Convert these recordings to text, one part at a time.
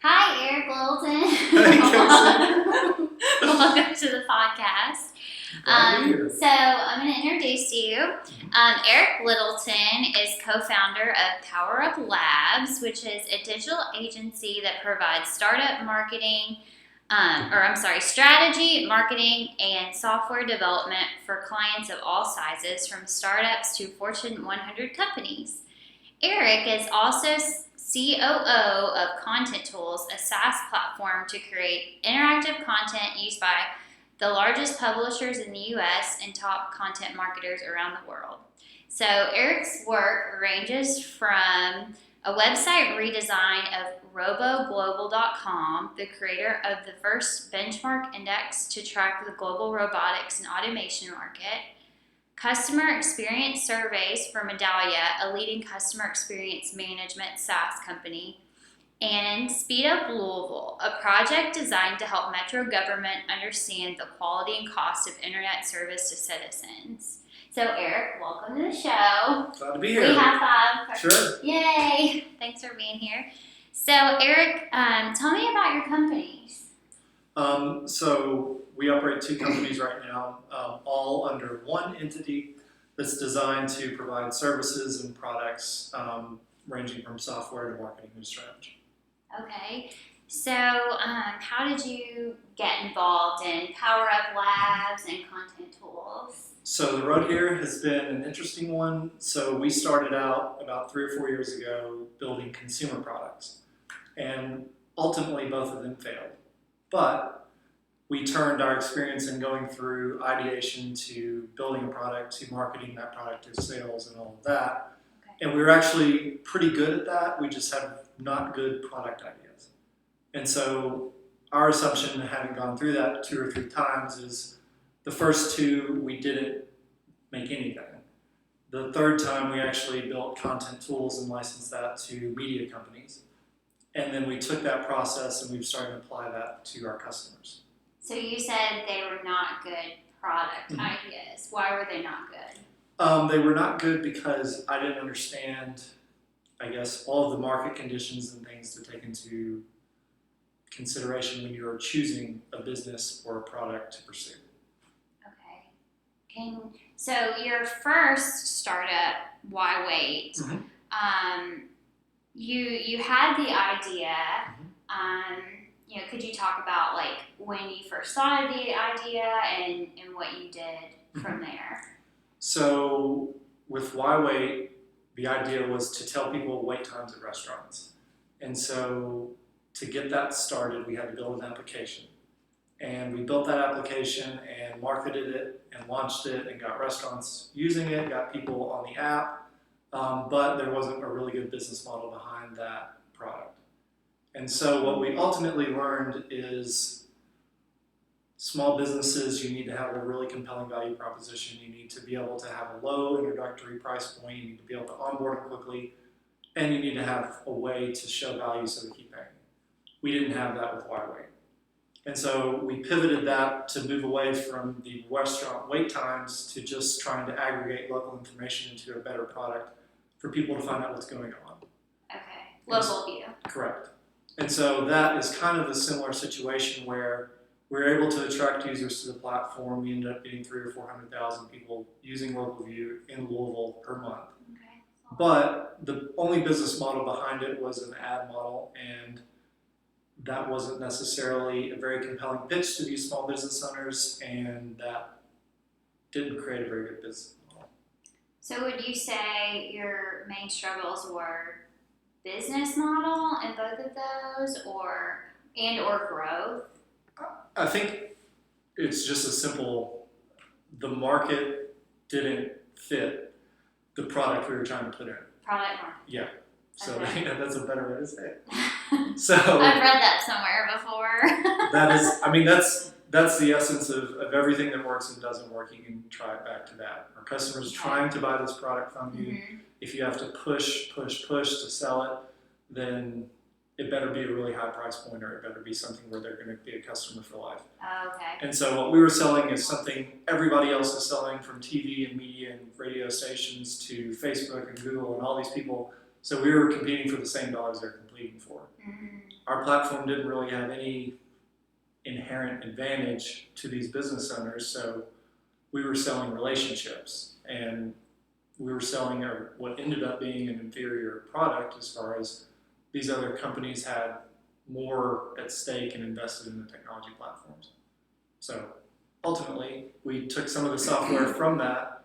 Hi, Eric Littleton. Hey, Welcome to the podcast. So I'm going to introduce you. Eric Littleton is co-founder of PowerUp Labs, which is a digital agency that provides strategy, marketing, and software development for clients of all sizes, from startups to Fortune 100 companies. Eric is also COO of ContentTools, a SaaS platform to create interactive content used by the largest publishers in the US and top content marketers around the world. So Eric's work ranges from a website redesign of roboglobal.com, the creator of the first benchmark index to track the global robotics and automation market, customer experience surveys for Medallia, a leading customer experience management SaaS company, and Speed Up Louisville, a project designed to help Metro government understand the quality and cost of internet service to citizens. So Eric, welcome to the show. Glad to be here. We high five. Sure. Yay! Thanks for being here. So Eric, tell me about your companies. So we operate two companies right now, all under one entity that's designed to provide services and products ranging from software to marketing and strategy. Okay, so how did you get involved in PowerUp Labs and ContentTools? So the road here has been an interesting one. So we started out about 3 or 4 years ago building consumer products, and ultimately both of them failed. But we turned our experience in going through ideation to building a product to marketing that product to sales and all of that. Okay. And we were actually pretty good at that. We just have not good product ideas. And so our assumption, having gone through that 2 or 3 times, is the first 2 we didn't make anything. The third time we actually built ContentTools and licensed that to media companies. And then we took that process and we've started to apply that to our customers. So you said they were not good product ideas. Why were they not good? They were not good because I didn't understand, I guess, all of the market conditions and things to take into consideration when you're choosing a business or a product to pursue. Okay. So your first startup, Why Wait? You had the idea. Could you talk about like when you first thought of the idea and what you did from there? So with Why Wait, the idea was to tell people wait times at restaurants. And so to get that started, we had to build an application. And we built that application and marketed it and launched it and got restaurants using it, got people on the app, but there wasn't a really good business model behind that product. And so what we ultimately learned is small businesses, you need to have a really compelling value proposition. You need to be able to have a low introductory price point. You need to be able to onboard them quickly. And you need to have a way to show value so they keep paying. We didn't have that with Why Wait. And so we pivoted that to move away from the restaurant wait times to just trying to aggregate local information into a better product for people to find out what's going on. Okay, local view. Correct. And so that is kind of a similar situation where we're able to attract users to the platform. We ended up getting 300,000 or 400,000 people using Local View in Louisville per month. Okay. But the only business model behind it was an ad model, and that wasn't necessarily a very compelling pitch to these small business owners, and that didn't create a very good business model. So would you say your main struggles were business model in both of those, or growth? I think it's just a simple, the market didn't fit the product we were trying to put in. Product market. Yeah. So Okay. That's a better way to say it. So I've read that somewhere before. that's the essence of everything that works and doesn't work. You can try it back to that. Our customers trying to buy this product from you. If you have to push to sell it, then it better be a really high price point, or it better be something where they're going to be a customer for life. Okay. And so what we were selling is something everybody else is selling, from TV and media and radio stations to Facebook and Google and all these people. So we were competing for the same dollars they're competing for. our platform didn't really have any inherent advantage to these business owners, so we were selling relationships, and we were selling what ended up being an inferior product as far as these other companies had more at stake and invested in the technology platforms. So ultimately, we took some of the software from that,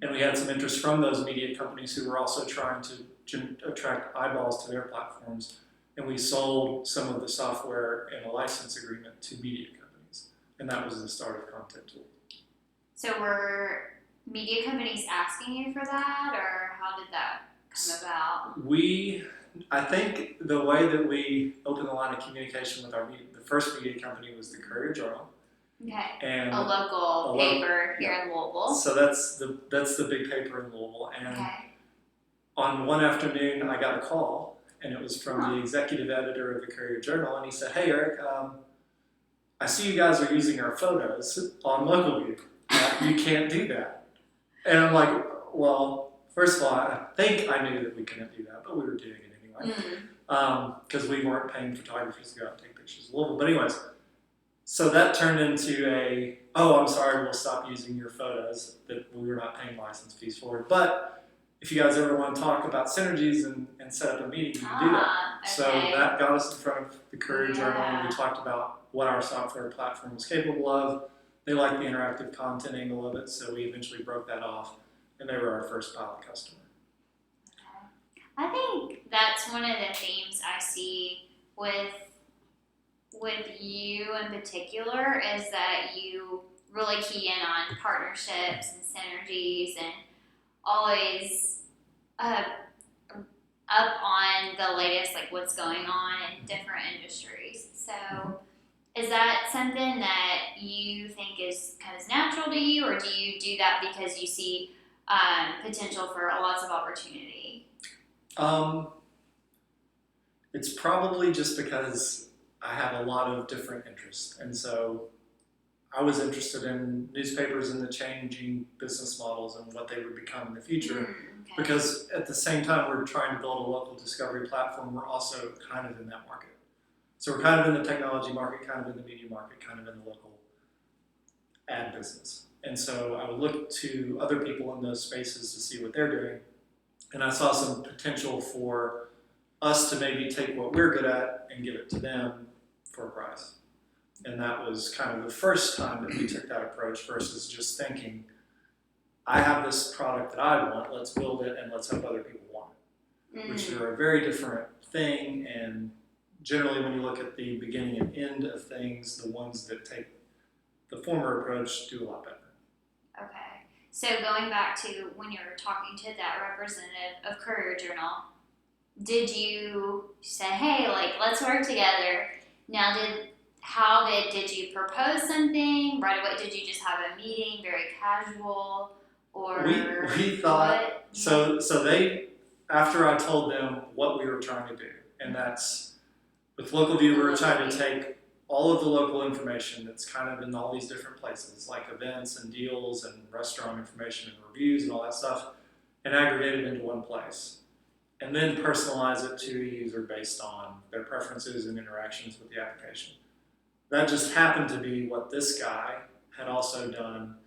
and we had some interest from those media companies who were also trying to attract eyeballs to their platforms, and we sold some of the software in a license agreement to media companies, and that was the start of ContentTools. So were media companies asking you for that, or how did that come about? I think the way that we opened the line of communication with our media, the first media company was the Courier Journal. Okay. And a local paper here in Louisville. So that's the big paper in Louisville. And on one afternoon, I got a call, and it was from the executive editor of the Courier Journal, and he said, "Hey, Eric, I see you guys are using our photos on LocalView. You can't do that." And I'm like, well, first of all, I think I knew that we couldn't do that, but we were doing it anyway. Because we weren't paying photographers to go out and take pictures of Louisville. But anyways, so that turned into I'm sorry, we'll stop using your photos that we were not paying license fees for. But if you guys ever want to talk about synergies and set up a meeting, you can do that. Okay. So that got us in front of the Courier Journal, and we talked about what our software platform was capable of. They liked the interactive content angle of it, so we eventually broke that off, and they were our first pilot customer. Okay. I think that's one of the themes I see with you in particular is that you really key in on partnerships and synergies and always up on the latest, like what's going on in different industries. So is that something that you think comes natural to you, or do you do that because you see potential for lots of opportunity? It's probably just because I have a lot of different interests. And so I was interested in newspapers and the changing business models and what they would become in the future. Because at the same time we're trying to build a local discovery platform, we're also kind of in that market. So we're kind of in the technology market, kind of in the media market, kind of in the local ad business. And so I would look to other people in those spaces to see what they're doing. And I saw some potential for us to maybe take what we're good at and give it to them for a price. And that was kind of the first time that we took that approach versus just thinking, I have this product that I want, let's build it and let's hope other people want it. Which are a very different thing, and generally when you look at the beginning and end of things, the ones that take the former approach do a lot better. Okay. So going back to when you were talking to that representative of Courier Journal, did you say, hey, like, let's work together? Now, did you propose something right away? Did you just have a meeting, very casual, or we thought so they, after I told them what we were trying to do, and that's with LocalView, we were trying to take all of the local information that's kind of in all these different places, like events and deals and restaurant information and reviews and all that stuff, and aggregate it into one place. And then personalize it to a user based on their preferences and interactions with the application. That just happened to be what this guy had also done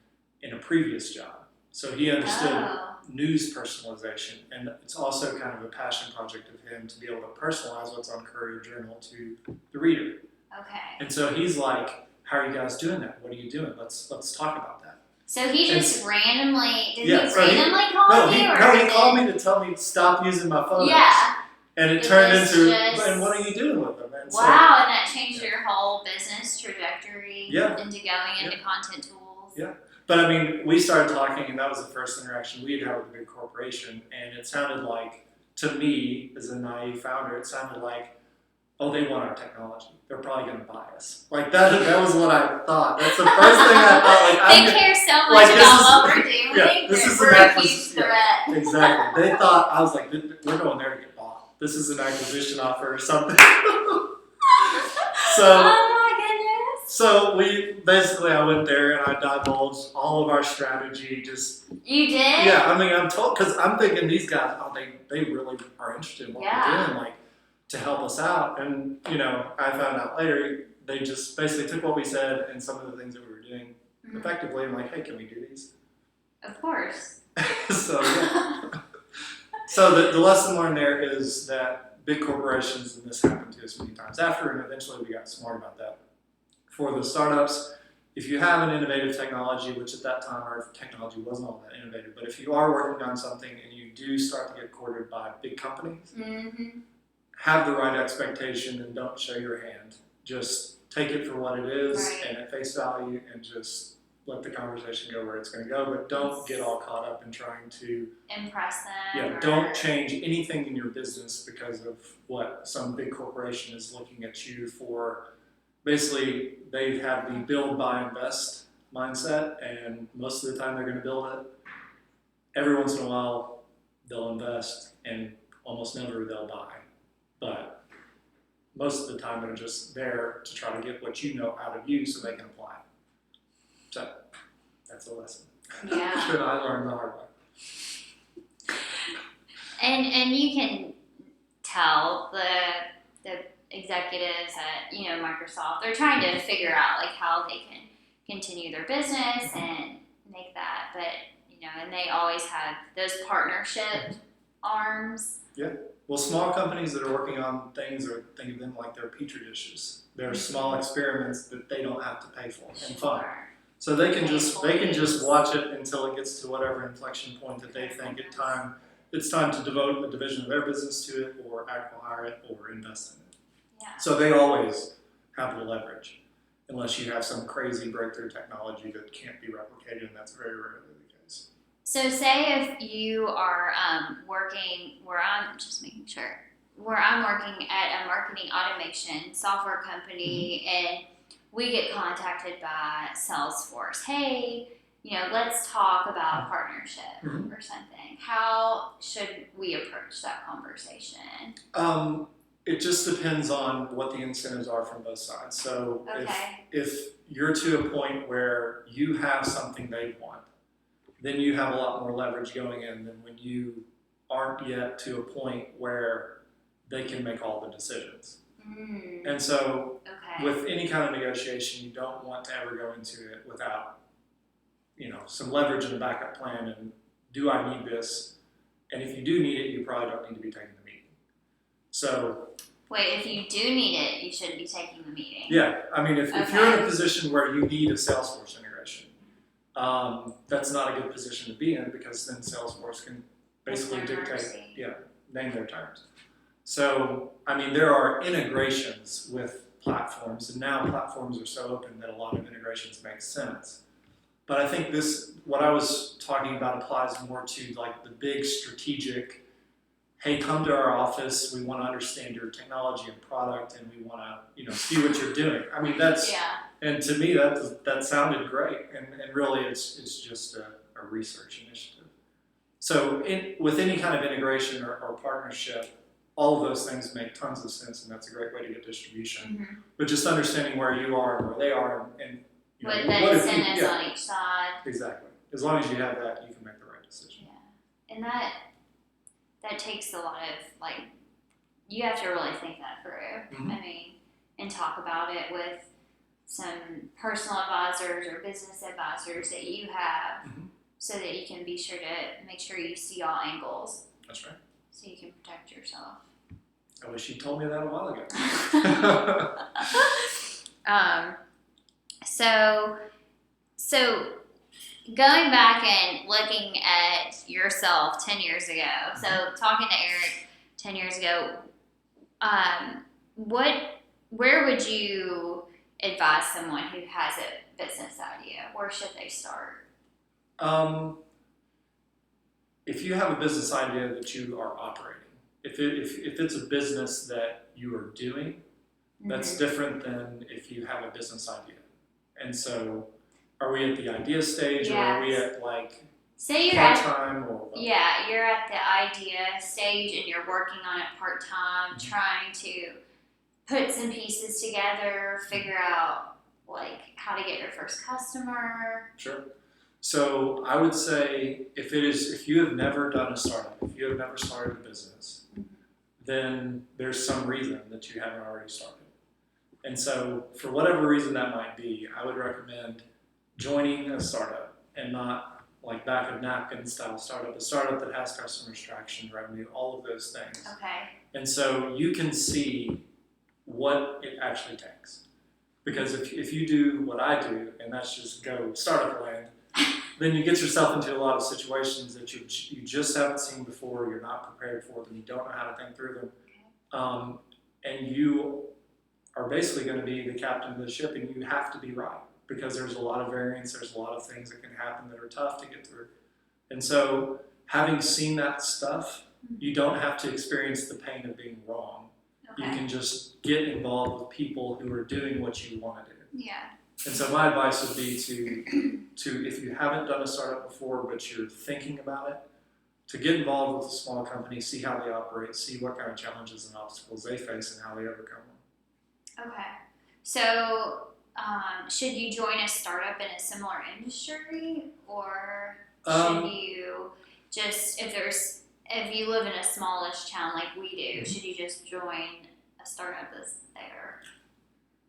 in a previous job. So he understood news personalization, and it's also kind of a passion project of him to be able to personalize what's on Courier Journal to the reader. Okay. And so he's like, how are you guys doing that? What are you doing? Let's talk about that. So he just randomly, did he randomly call you? He called me to tell me to stop using my photos. Yeah. And it turned into, and what are you doing with them? And and that changed your whole business trajectory into going into ContentTools. Yeah. But I mean, we started talking, and that was the first interaction we had had with a big corporation, and it sounded like, to me, as a naive founder, it sounded like, oh, they want our technology. They're probably going to buy us. Like, that was what I thought. That's the first thing I thought. Like, they care so much about what we're doing. Yeah, this is a huge threat. Yeah, exactly. They thought, I was like, we're going there to get bought. This is an acquisition offer or something. So I went there and I divulged all of our strategy. You did? Yeah, I mean, I'm told, because I'm thinking these guys, they really are interested in what we're doing. Like, to help us out. And, I found out later, they just basically took what we said and some of the things that we were doing effectively and like, hey, can we do these? Of course. So, yeah. So the lesson learned there is that big corporations, and this happened to us many times after, and eventually we got smart about that. For the startups, if you have an innovative technology, which at that time our technology wasn't all that innovative, but if you are working on something and you do start to get courted by big companies, have the right expectation and don't show your hand. Just take it for what it is and at face value and just let the conversation go where it's going to go, but don't get all caught up in trying to impress them. Yeah, don't change anything in your business because of what some big corporation is looking at you for. Basically, they have the build, buy, invest mindset, and most of the time they're going to build it. Every once in a while, they'll invest, and almost never they'll buy. But most of the time, they're just there to try to get what you know out of you so they can apply it. So that's a lesson. Yeah. That I learned the hard way. And you can tell the executives at Microsoft, they're trying to figure out like how they can continue their business and make that, but and they always have those partnership arms. Yeah. Well, small companies that are working on things are think of them like they're petri dishes. They're small experiments that they don't have to pay for and fund. So they can just watch it until it gets to whatever inflection point that they think it's time to devote a division of their business to it or acquire it or invest in it. Yeah. So they always have the leverage, unless you have some crazy breakthrough technology that can't be replicated, and that's very rarely the case. So say if you are working where I'm working at a marketing automation software company and we get contacted by Salesforce. Hey, let's talk about a partnership or something. How should we approach that conversation? It just depends on what the incentives are from both sides. So if you're to a point where you have something they want, then you have a lot more leverage going in than when you aren't yet to a point where they can make all the decisions. And so with any kind of negotiation, you don't want to ever go into it without, some leverage and a backup plan and do I need this? And if you do need it, you probably don't need to be taking the meeting. So wait, if you do need it, you shouldn't be taking the meeting. Yeah, I mean, if you're in a position where you need a Salesforce integration, that's not a good position to be in because then Salesforce can basically name their terms. So, I mean, there are integrations with platforms, and now platforms are so open that a lot of integrations make sense. But I think what I was talking about applies more to like the big strategic, hey, come to our office, we want to understand your technology and product, and we want to, see what you're doing. I mean, and to me, that sounded great, and really it's just a research initiative. So with any kind of integration or partnership, all of those things make tons of sense, and that's a great way to get distribution. But just understanding where you are and where they are, and what the incentives on each side. Exactly. As long as you have that, you can make the right decision. Yeah, and that takes a lot of you have to really think that through. I mean, and talk about it with some personal advisors or business advisors that you have, so that you can be sure to make sure you see all angles. That's right. So you can protect yourself. I wish you told me that a while ago. So going back and looking at yourself 10 years ago, so talking to Eric 10 years ago, where would you advise someone who has a business idea? Where should they start? If you have a business idea that you are operating, if it's a business that you are doing, that's different than if you have a business idea. And so, are we at the idea stage, or are we at say you're part-time? You're at the idea stage and you're working on it part-time, trying to put some pieces together, figure out how to get your first customer. Sure. So I would say if you have never done a startup, if you have never started a business, then there's some reason that you haven't already started. And so for whatever reason that might be, I would recommend joining a startup, and not like back of napkin style startup, a startup that has customers, traction, revenue, all of those things. Okay. And so you can see what it actually takes. Because if you do what I do, and that's just go startup land, then you get yourself into a lot of situations that you just haven't seen before, you're not prepared for them, you don't know how to think through them. And you are basically going to be the captain of the ship, and you have to be right, because there's a lot of variance, there's a lot of things that can happen that are tough to get through. And so having seen that stuff, you don't have to experience the pain of being wrong. Okay. You can just get involved with people who are doing what you want to do. Yeah. And so my advice would be to if you haven't done a startup before but you're thinking about it, to get involved with a small company, see how they operate, see what kind of challenges and obstacles they face and how they overcome them. Okay. So should you join a startup in a similar industry, or should you just, if you live in a smallish town like we do, should you just join a startup that's there?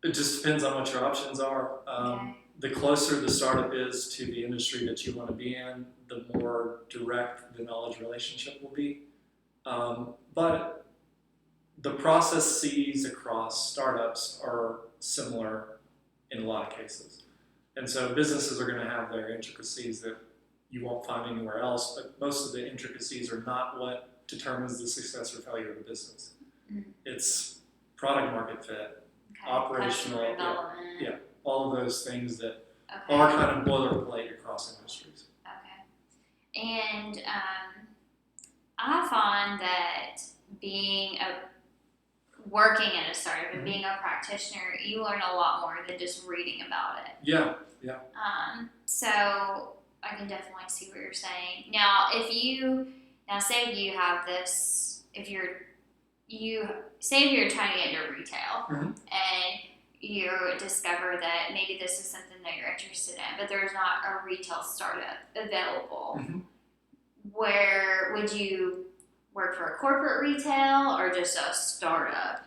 It just depends on what your options are. Okay. The closer the startup is to the industry that you want to be in, the more direct the knowledge relationship will be. But the processes across startups are similar in a lot of cases. And so businesses are going to have their intricacies that you won't find anywhere else, but most of the intricacies are not what determines the success or failure of the business. Mm-hmm. It's product market fit, Okay. operational, Customer development. yeah, all of those things that Okay. are kind of boilerplate across industries. Okay. And I find that working at a startup and being a practitioner, you learn a lot more than just reading about it. Yeah. So I can definitely see what you're saying. Now, say if you have this, say if you're trying to get into retail, and you discover that maybe this is something that you're interested in, but there's not a retail startup available. Where would you work for? A corporate retail or just a startup?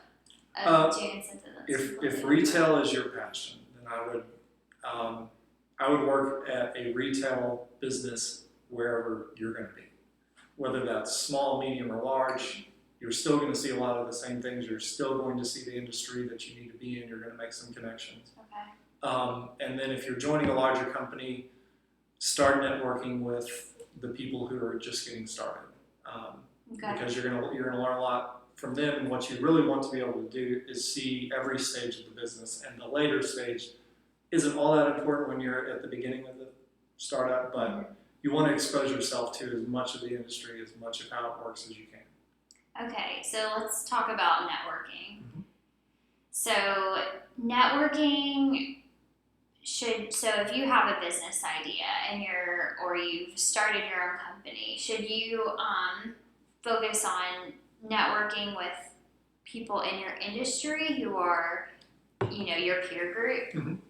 Doing something that's If retail is your passion, then I would work at a retail business wherever you're going to be. Whether that's small, medium, or large, you're still going to see a lot of the same things. You're still going to see the industry that you need to be in. You're going to make some connections. Okay. And then if you're joining a larger company, start networking with the people who are just getting started. Because you're going to learn a lot from them, and what you really want to be able to do is see every stage of the business, and the later stage isn't all that important when you're at the beginning of the startup, but you want to expose yourself to as much of the industry, as much of how it works as you can. Okay, so let's talk about networking. So networking so if you have a business idea and you've started your own company, should you focus on networking with people in your industry who are, your peer group?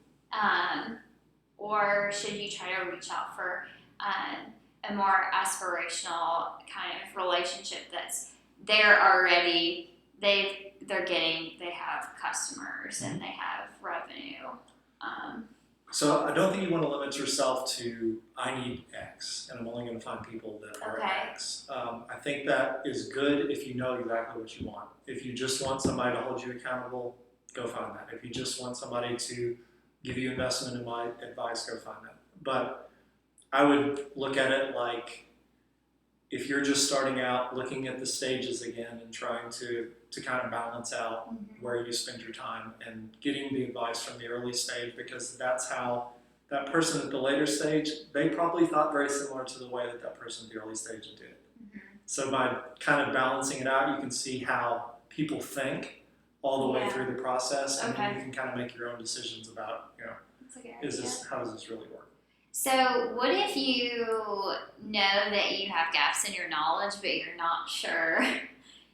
Or should you try to reach out for a more aspirational kind of relationship that's they're already, they have customers and they have revenue? So I don't think you want to limit yourself to, I need X, and I'm only going to find people that are X. I think that is good if you know exactly what you want. If you just want somebody to hold you accountable, go find that. If you just want somebody to give you investment in my advice, go find that. But I would look at it like, if you're just starting out, looking at the stages again and trying to kind of balance out where you spend your time and getting the advice from the early stage, because that's how that person at the later stage, they probably thought very similar to the way that person at the early stage did. So by kind of balancing it out, you can see how people think all the way through the process, and then you can kind of make your own decisions about, how does this really work? So what if you know that you have gaps in your knowledge, but you're not sure?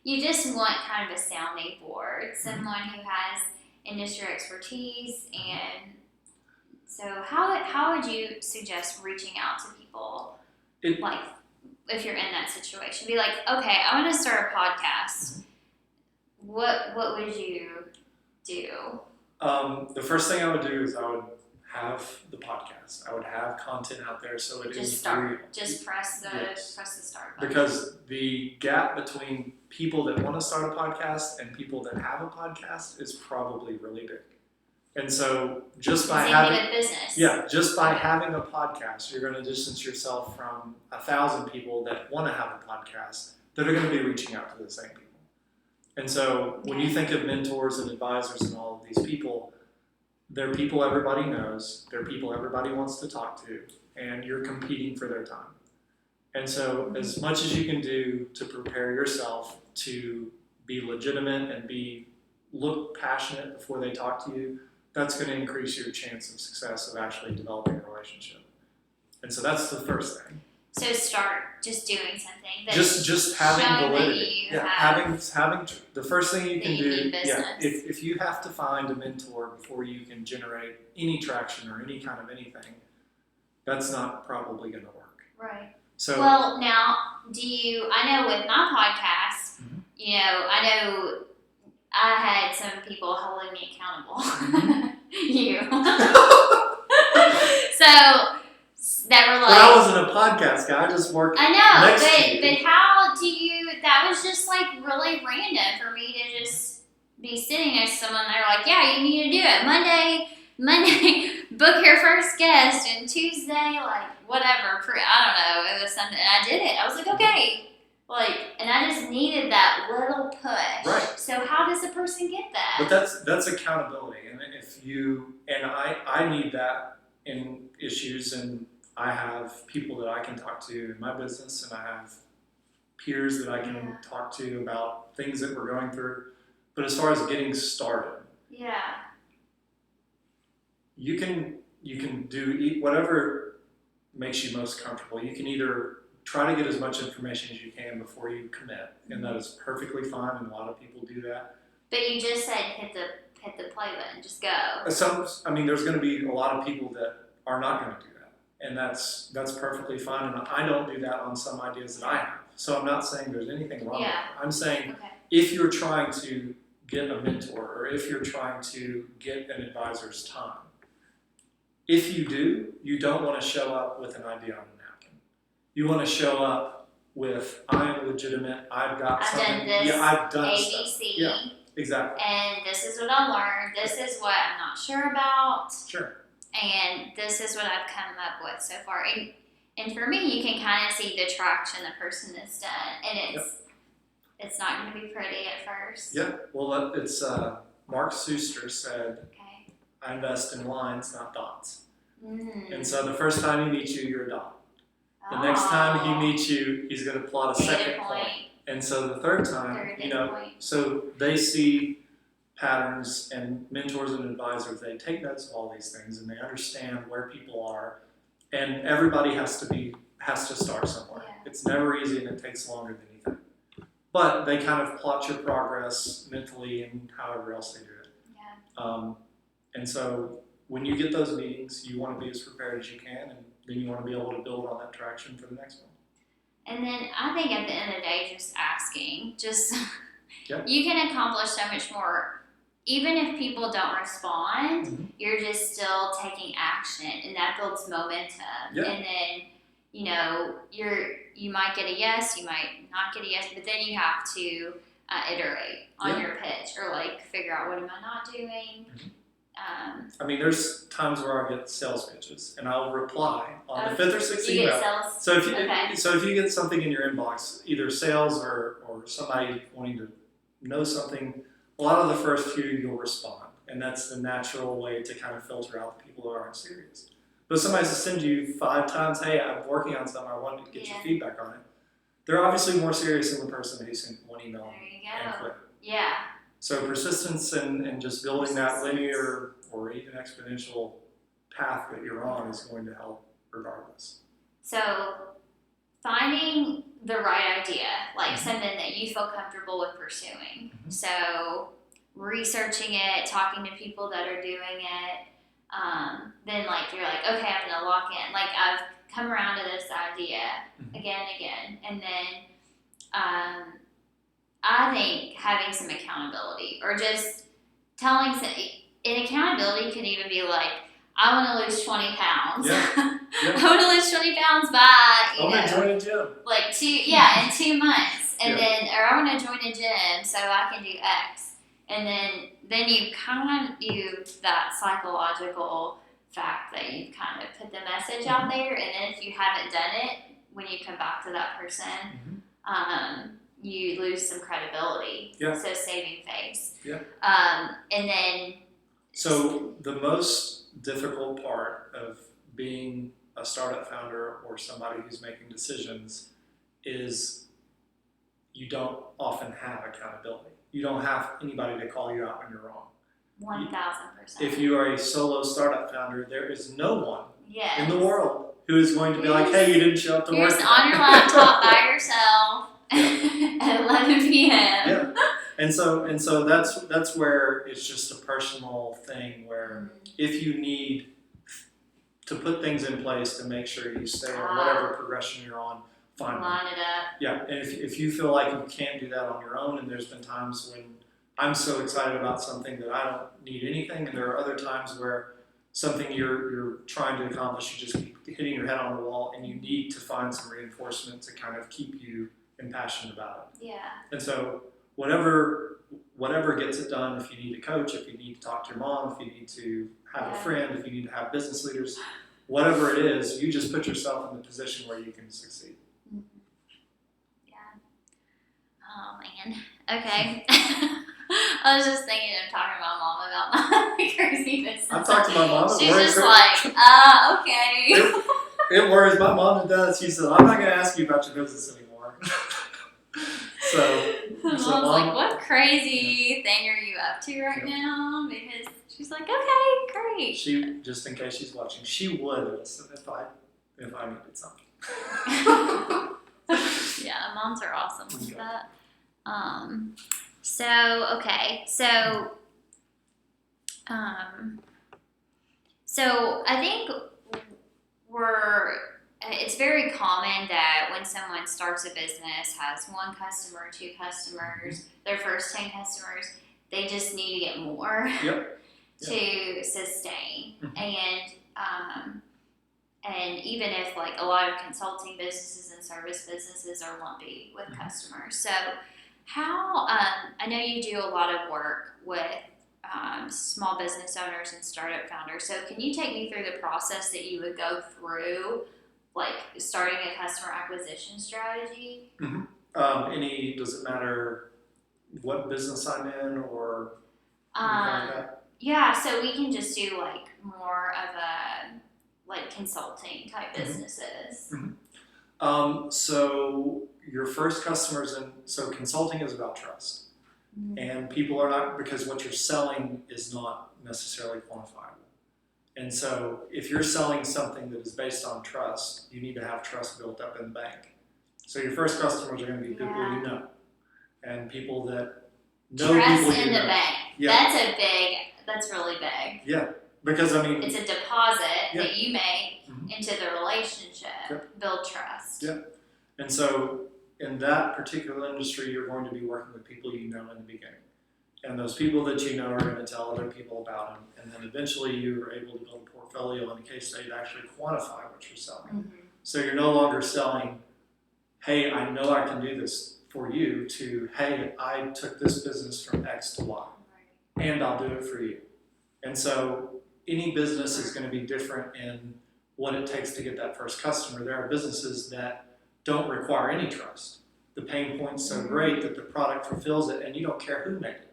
You just want kind of a sounding board, someone who has industry expertise. And so how would you suggest reaching out to people, like if you're in that situation? Be like, okay, I want to start a podcast. what would you do? The first thing I would do is I would have the podcast. I would have content out there so it Just is start. real. Just press the start button. Because the gap between people that want to start a podcast and people that have a podcast is probably really big. And so just by having a podcast, you're going to distance yourself from 1,000 people that want to have a podcast that are going to be reaching out to the same people. And so when you think of mentors and advisors and all of these people, they're people everybody knows, they're people everybody wants to talk to, and you're competing for their time. And so as much as you can do to prepare yourself to be legitimate and look passionate before they talk to you, that's going to increase your chance of success of actually developing a relationship. And so that's the first thing. So start just doing something. Just having validity. Having the first thing you can do. If you have to find a mentor before you can generate any traction or any kind of anything, that's not probably going to work. Right. So well, now I know with my podcast, I know I had some people holding me accountable. You. So. That were like. But I wasn't a podcast guy. I just worked. I know, next to you. but how do you? That was just like really random for me to just be sitting next to someone. They're like, "Yeah, you need to do it Monday, book your first guest, and Tuesday, like whatever. I don't know. It was something, and I did it. I was like, okay, and I just needed that little push. Right. So how does a person get that? But that's accountability, and I need that in issues and. I have people that I can talk to in my business, and I have peers that I can talk to about things that we're going through. But as far as getting started, you can do whatever makes you most comfortable. You can either try to get as much information as you can before you commit, and that is perfectly fine, and a lot of people do that. But you just said hit the play button, just go. There's going to be a lot of people that are not going to do that. And that's perfectly fine, and I don't do that on some ideas that I have. So I'm not saying there's anything wrong with it. I'm saying if you're trying to get a mentor or if you're trying to get an advisor's time, if you do, you don't want to show up with an idea on a napkin. You want to show up with, I'm legitimate, I've got something. I've done this, I've done ABC. stuff. Yeah, exactly. And this is what I learned. This is what I'm not sure about. Sure. And this is what I've come up with so far. And for me, you can kind of see the traction the person has done. And it's not going to be pretty at first. Yeah. Well, it's Mark Suster said, I invest in lines, not dots. And so the first time he meets you, you're a dot. The next time he meets you, he's going to plot a second point. And so the third time, so they see patterns, and mentors and advisors, they take notes of all these things and they understand where people are, and everybody has to start somewhere. It's never easy, and it takes longer than you think. But they kind of plot your progress mentally and however else they do it. And so when you get those meetings, you want to be as prepared as you can, and then you want to be able to build on that traction for the next one. And then I think at the end of the day, just asking, you can accomplish so much more. Even if people don't respond, you're just still taking action, and that builds momentum. And then, you might get a yes, you might not get a yes, but then you have to iterate on your pitch or figure out what am I not doing. There's times where I get sales pitches, and I'll reply on the 5th or 6th email. You get sales? So if you get something in your inbox, either sales or somebody wanting to know something, a lot of the first few you'll respond, and that's the natural way to kind of filter out the people who aren't serious. But if somebody sends you 5 times, hey, I'm working on something, I wanted to get your feedback on it, they're obviously more serious than the person who sent one email and quit. Yeah. So persistence and just building that linear or even exponential path that you're on is going to help regardless. So finding the right idea, something that you feel comfortable with pursuing. So researching it, talking to people that are doing it, then you're okay, I'm gonna lock in. I've come around to this idea again and again, and then I think having some accountability or just telling some, and accountability could even be like, I want to lose 20 pounds. Yeah. I want to lose 20 pounds by, I want to join a gym. like in 2 months. And Yeah. then, or I want to join a gym so I can do X. And then you kind of use that psychological fact that you kind of put the message out there. And then if you haven't done it, when you come back to that person, you lose some credibility. Yeah. So saving face. Yeah. And then. So the most difficult part of being a startup founder or somebody who's making decisions is you don't often have accountability. You don't have anybody to call you out when you're wrong. 1,000%. If you are a solo startup founder, there is no one Yes. in the world who is going to be like, hey, you didn't show up to work. You're just on your laptop by yourself at 11 p.m. Yeah. And so that's where it's just a personal thing where if you need to put things in place to make sure you stay on whatever progression you're on, fine. Line it up. Yeah, and if you feel like you can't do that on your own, and there's been times when I'm so excited about something that I don't need anything, and there are other times where something you're trying to accomplish, you just keep hitting your head on the wall, and you need to find some reinforcement to kind of keep you impassioned about it. Yeah. And so whatever gets it done, if you need a coach, if you need to talk to your mom, if you need to have a friend, if you need to have business leaders, whatever it is, you just put yourself in the position where you can succeed. Oh man. Okay. I was just thinking of talking to my mom about my crazy business. I've talked to my mom. She's just like, okay. It worries my mom and dad. She said, I'm not going to ask you about your business anymore. So Mom's like, what crazy thing are you up to right now? Because she's like, okay, great. She, just in case she's watching, she would listen if I needed something. Yeah, moms are awesome with Okay. that. So I think it's very common that when someone starts a business, has one customer, 2 customers, their first 10 customers, they just need to get more to sustain. And even if like a lot of consulting businesses and service businesses are lumpy with customers. So how, I know you do a lot of work with small business owners and startup founders. So can you take me through the process that you would go through, like starting a customer acquisition strategy? Does it matter what business I'm in or anything like that? Yeah, so we can just do like more of a like consulting type businesses. So your first customers, so consulting is about trust. And people are not, because what you're selling is not necessarily quantifiable. And so if you're selling something that is based on trust, you need to have trust built up in the bank. So your first customers are going to be people you know, and people that know trust people you in the know. bank. Yeah. That's really big. Yeah, because I mean, it's a deposit that you make into the relationship, build trust. Yeah, and so in that particular industry, you're going to be working with people you know in the beginning. And those people that you know are going to tell other people about them. And then eventually you're able to build a portfolio in a case study to actually quantify what you're selling. So you're no longer selling, hey, I know I can do this for you, to, hey, I took this business from X to Y, and I'll do it for you. And so any business is going to be different in what it takes to get that first customer. There are businesses that don't require any trust. The pain point's so great that the product fulfills it, and you don't care who made it.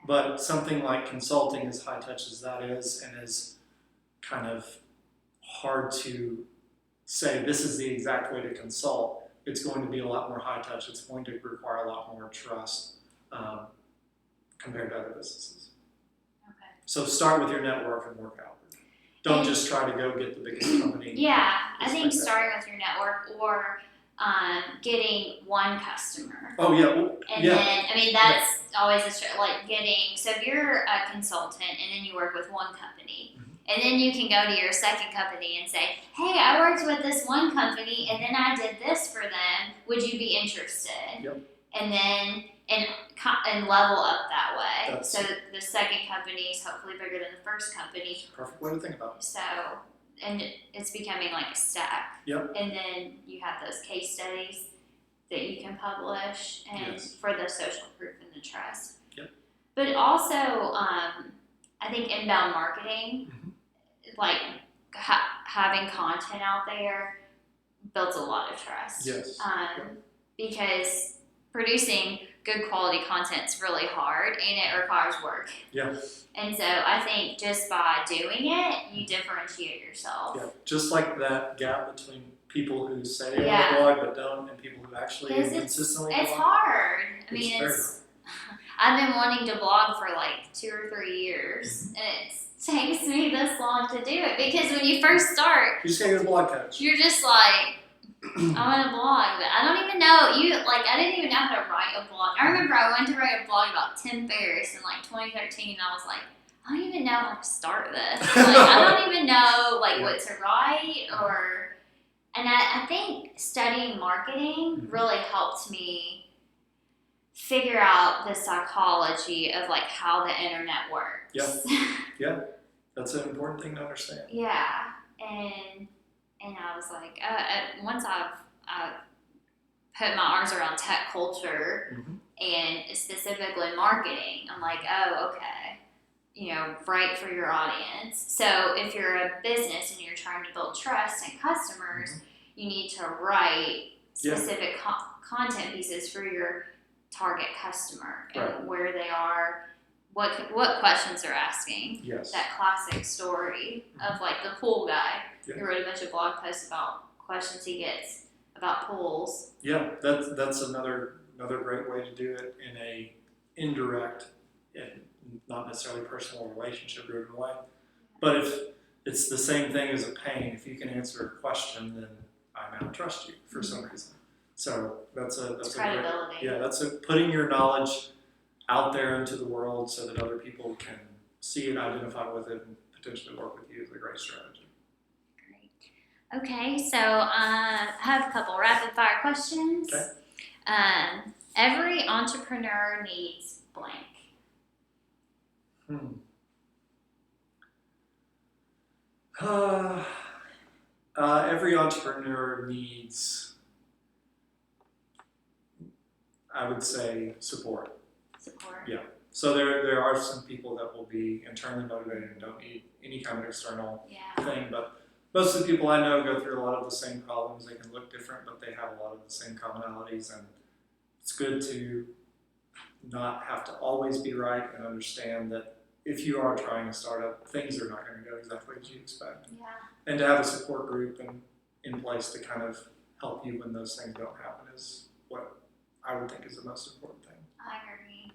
But something like consulting, as high touch as that is, and as kind of hard to say this is the exact way to consult, it's going to be a lot more high touch. It's going to require a lot more trust compared to other businesses. Okay. So start with your network and work out. Don't just try to go get the biggest company. Yeah, I think starting with your network or getting one customer. Oh yeah. Then, I mean, that's always like getting, so if you're a consultant and then you work with one company, and then you can go to your second company and say, hey, I worked with this one company and then I did this for them. Would you be interested? Yep. And then and level up that way. That's- So the second company is hopefully bigger than the first company. Perfect way to think about it. So, and it's becoming like a stack. Yep. And then you have those case studies that you can publish and Yes. for the social proof and the trust. Yep. But also, I think inbound marketing, like having content out there, builds a lot of trust. Yes. Because producing good quality content is really hard and it requires work. Yeah. And so I think just by doing it, you differentiate yourself. Yeah. Just like that gap between people who say they Yeah. want to blog but don't, and people who actually Because consistently it's blog. hard. I It's mean, very I've been wanting to blog for like 2 or 3 years, and it takes me this long to do it because when you first start, You just gotta get a blog coach. you're just like, I want to blog, but I don't even know. I didn't even know how to write a blog. I remember I went to write a blog about Tim Ferriss in like 2013, and I was like, I don't even know how to start this. Like, I don't even know like what to write and I think studying marketing really helped me figure out the psychology of like how the internet works. Yeah. That's an important thing to understand. Yeah, and I was like, once I've put my arms around tech culture and specifically marketing, I'm like, oh, okay, write for your audience. So if you're a business and you're trying to build trust and customers, you need to write specific content pieces for your target customer and where they are, what questions they're asking. Yes. That classic story of like the pool guy who wrote a bunch of blog posts about questions he gets about pools. Yeah, that's another great way to do it in a indirect and not necessarily personal relationship driven way. But if it's the same thing as a pain, if you can answer a question, then I now trust you for some reason. So that's credibility. That's putting your knowledge out there into the world so that other people can see it, identify with it, and potentially work with you is a great strategy. Great. Okay, so I have a couple rapid fire questions. Okay. Every entrepreneur needs blank. Every entrepreneur needs, I would say, support. Support. Yeah. So there are some people that will be internally motivated and don't need any kind of external thing, but most of the people I know go through a lot of the same problems. They can look different, but they have a lot of the same commonalities, and it's good to not have to always be right and understand that if you are trying to start up, things are not going to go exactly as you expect. Yeah. And to have a support group in place to kind of help you when those things don't happen is what I would think is the most important thing. I agree.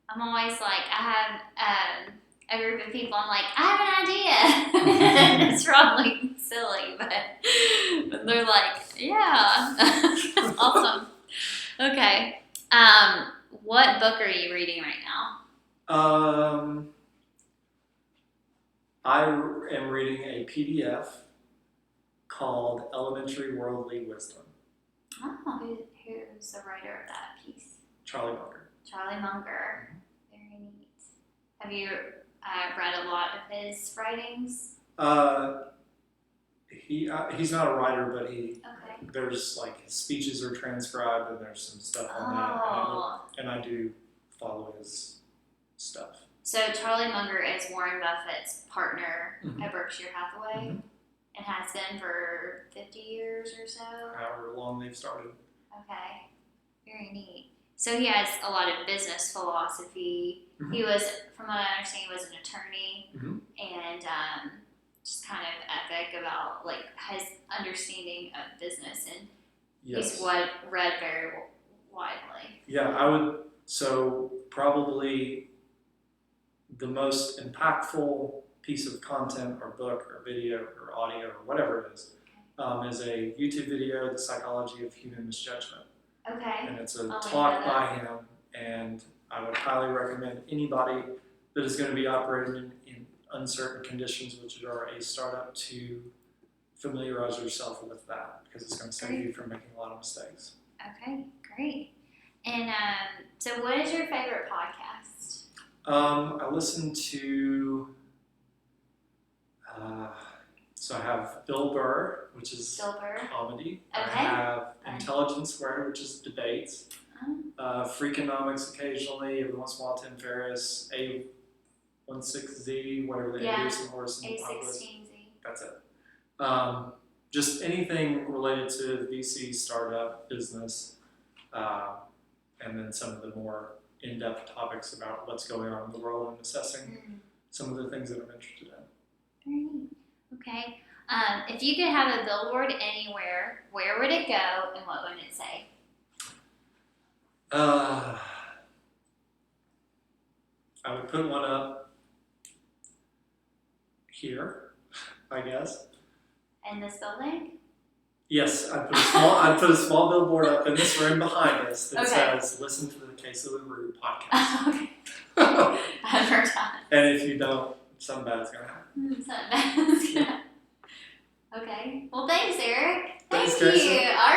I'm always like, I have a group of people, I'm like, I have an idea. It's probably silly, but they're like, yeah. Awesome. Okay. What book are you reading right now? I am reading a PDF called Elementary Worldly Wisdom. Oh, who's the writer of that piece? Charlie Munger. Charlie Munger. Very neat. Have you read a lot of his writings? He's not a writer, but Okay. there's like his speeches are transcribed and there's some stuff on that, and I do follow his stuff. So Charlie Munger is Warren Buffett's partner at Berkshire Hathaway and has been for 50 years or so. However long they've started. Okay, very neat. So he has a lot of business philosophy. He was, from what I understand, he was an attorney and just kind of ethic about like his understanding of business, and he's read very widely. Yeah, I would. So probably the most impactful piece of content or book or video or audio or whatever it is a YouTube video, The Psychology of Human Misjudgment. Okay. And it's a talk by him, and I would highly recommend anybody that is going to be operating in uncertain conditions, which are a startup, to familiarize yourself with that, because it's going to save you from making a lot of mistakes. Okay, great. And so, what is your favorite podcast? I listen to, so I have Bill Burr, which is Bill Burr. comedy. Okay. I have Intelligence Squared, which is debates. Oh. Freakonomics occasionally, every once in a while Tim Ferriss, A16Z, whatever they do, some horse and A16Z. That's it. Just anything related to the VC startup business, and then some of the more in-depth topics about what's going on in the world and assessing some of the things that I'm interested in. Very neat. Okay. If you could have a billboard anywhere, where would it go and what would it say? I would put one up here, I guess. In this building? Yes, I'd put a small billboard up in this room behind us that says, "Listen to the Case of the Rude podcast." Okay. I've heard that. And if you don't, something bad's gonna happen. Something bad's gonna happen. Okay. Well, thanks, Eric. Thanks, Thank you. Gracie. All